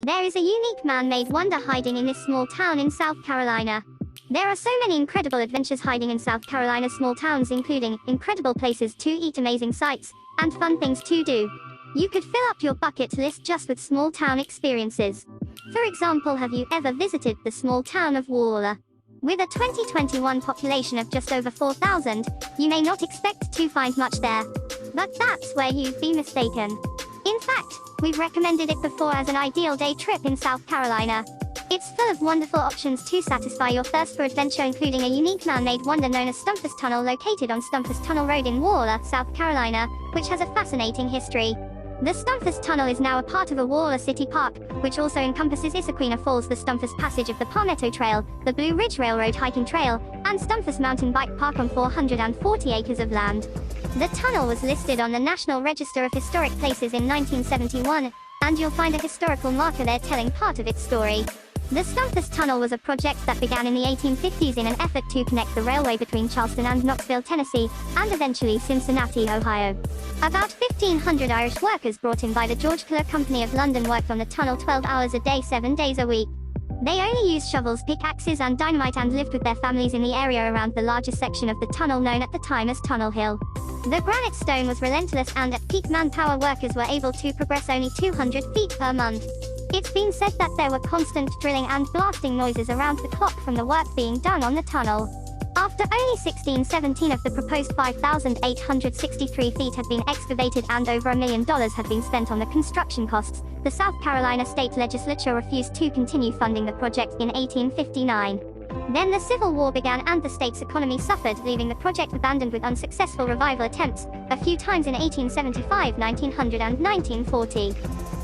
There is a unique man-made wonder hiding in this small town in South Carolina. There are so many incredible adventures hiding in South Carolina's small towns, including incredible places to eat, amazing sights, and fun things to do. You could fill up your bucket list just with small town experiences. For example, have you ever visited the small town of Waller? With a 2021 population of just over 4,000, you may not expect to find much there. But that's where you'd be mistaken. In fact, we've recommended it before as an ideal day trip in South Carolina. It's full of wonderful options to satisfy your thirst for adventure, including a unique man-made wonder known as Stumphus Tunnel, located on Stumphus Tunnel Road in Waller, South Carolina, which has a fascinating history. The Stumphus Tunnel is now a part of a Waller City Park, which also encompasses Issaquena Falls, the Stumphus Passage of the Palmetto Trail, the Blue Ridge Railroad hiking trail, and Stumphus Mountain Bike Park on 440 acres of land. The tunnel was listed on the National Register of Historic Places in 1971, and you'll find a historical marker there telling part of its story. The Stumphus Tunnel was a project that began in the 1850s in an effort to connect the railway between Charleston and Knoxville, Tennessee, and eventually Cincinnati, Ohio. About 1,500 Irish workers brought in by the George Fuller Company of London worked on the tunnel 12 hours a day, 7 days a week. They only used shovels, pickaxes, and dynamite, and lived with their families in the area around the largest section of the tunnel known at the time as Tunnel Hill. The granite stone was relentless, and at peak manpower workers were able to progress only 200 feet per month. It's been said that there were constant drilling and blasting noises around the clock from the work being done on the tunnel. After only 1617 of the proposed 5,863 feet had been excavated and over $1 million had been spent on the construction costs, the South Carolina State Legislature refused to continue funding the project in 1859. Then the Civil War began and the state's economy suffered, leaving the project abandoned with unsuccessful revival attempts, a few times in 1875, 1900 and 1940.